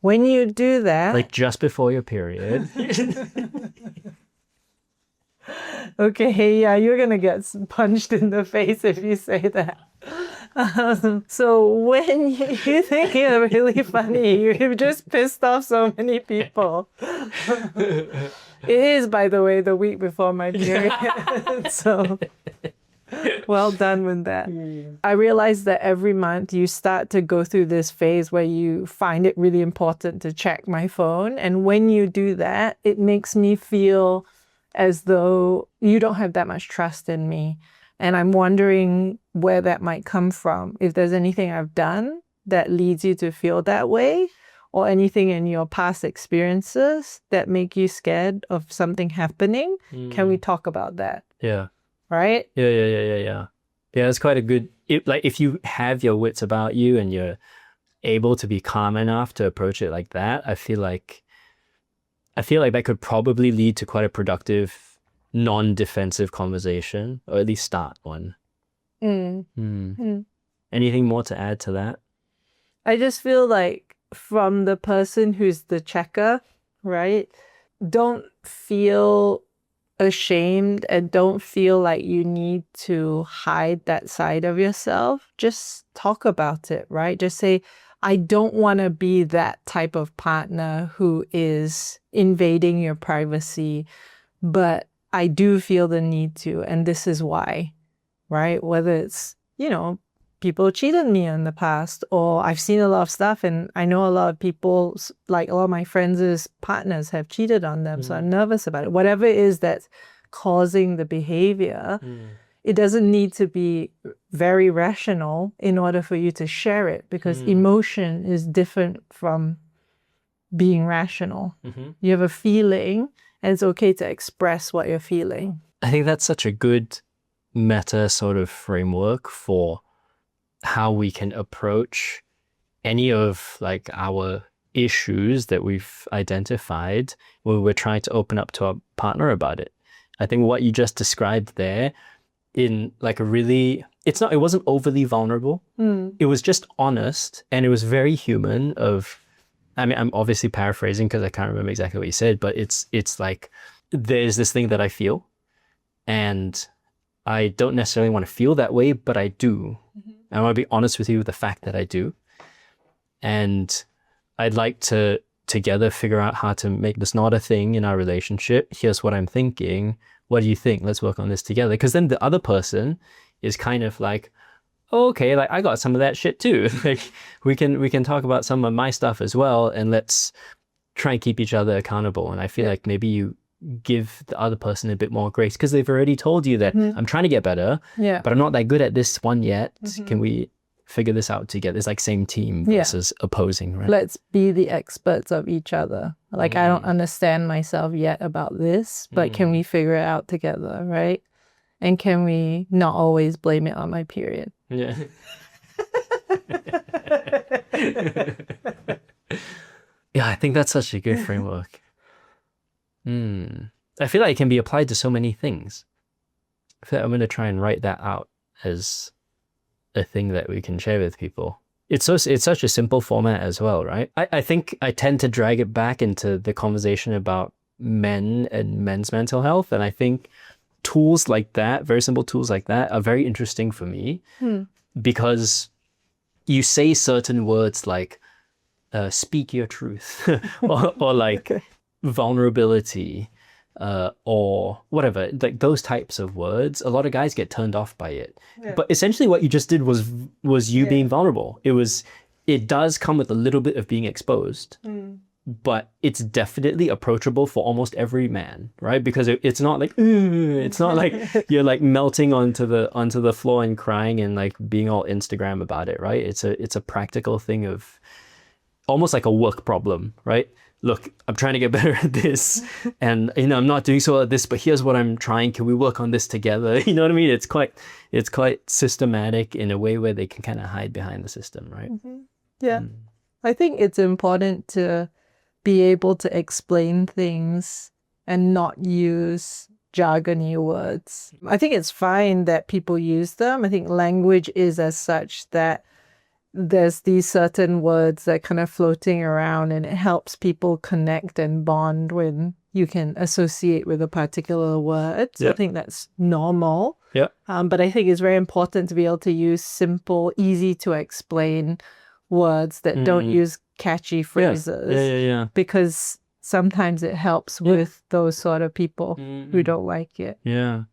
When you do that, Like just before your period. okay, yeah, you're gonna get punched in the face if you say that. So when you think you're really funny, you've just pissed off so many people. It is, by the way, the week before my period. So well done with that. I realized that every month you start to go through this phase where you find it really important to check my phone. And when you do that, it makes me feel as though you don't have that much trust in me. And I'm wondering where that might come from. If there's anything I've done that leads you to feel that way, or anything in your past experiences that make you scared of something happening, can we talk about that? Yeah. Right? Yeah. Yeah, it's quite a good, if you have your wits about you and you're able to be calm enough to approach it like that, I feel like that could probably lead to quite a productive, non-defensive conversation, or at least start one. Anything more to add to that? I just feel like from the person who's the checker, right? Don't feel ashamed and don't feel like you need to hide that side of yourself. Just talk about it, right? Just say, I don't want to be that type of partner who is invading your privacy, but I do feel the need to, and this is why, right? Whether it's, people cheated on me in the past, or I've seen a lot of stuff, and I know a lot of people, like a lot of my friends' partners have cheated on them, so I'm nervous about it. Whatever it is that's causing the behavior, it doesn't need to be very rational in order for you to share it, because emotion is different from being rational. You have a feeling, and it's okay to express what you're feeling. I think that's such a good meta sort of framework for how we can approach any of like our issues that we've identified when we're trying to open up to our partner about it. I think what you just described there in like a really, it wasn't overly vulnerable. It was just honest, and it was very human I'm obviously paraphrasing because I can't remember exactly what you said, but it's like, there's this thing that I feel, and I don't necessarily want to feel that way, but I do. I want to be honest with you with the fact that I do. And I'd like to together figure out how to make this not a thing in our relationship. Here's what I'm thinking. What do you think? Let's work on this together. Because then the other person is kind of like, oh, okay, like I got some of that shit too. Like we can talk about some of my stuff as well, and let's try and keep each other accountable. And I feel like maybe you give the other person a bit more grace because they've already told you that I'm trying to get better, but I'm not that good at this one yet. Can we figure this out together? It's like same team versus opposing, right? Let's be the experts of each other. Like, I don't understand myself yet about this, but can we figure it out together, right? And can we not always blame it on my period? Yeah. Yeah, I think that's such a good framework. I feel like it can be applied to so many things. I feel like I'm going to try and write that out as a thing that we can share with people. It's such a simple format as well, right? I think I tend to drag it back into the conversation about men and men's mental health. And I think tools like that, very simple tools like that, are very interesting for me because you say certain words like speak your truth or like vulnerability or whatever, like those types of words. A lot of guys get turned off by it. But essentially what you just did was you being vulnerable. It does come with a little bit of being exposed. But it's definitely approachable for almost every man, right? Because it's not like you're like melting onto the floor and crying and like being all Instagram about it, right? It's a practical thing of almost like a work problem, right? Look, I'm trying to get better at this, and I'm not doing so well at this, but here's what I'm trying. Can we work on this together? You know what I mean? It's quite systematic in a way where they can kind of hide behind the system, right? Yeah, I think it's important to be able to explain things and not use jargony words. I think it's fine that people use them. I think language is as such that there's these certain words that are kind of floating around, and it helps people connect and bond when you can associate with a particular word. So I think that's normal. Yeah. But I think it's very important to be able to use simple, easy to explain words that don't use catchy phrases. Yeah. Because sometimes it helps with those sort of people who don't like it. Yeah.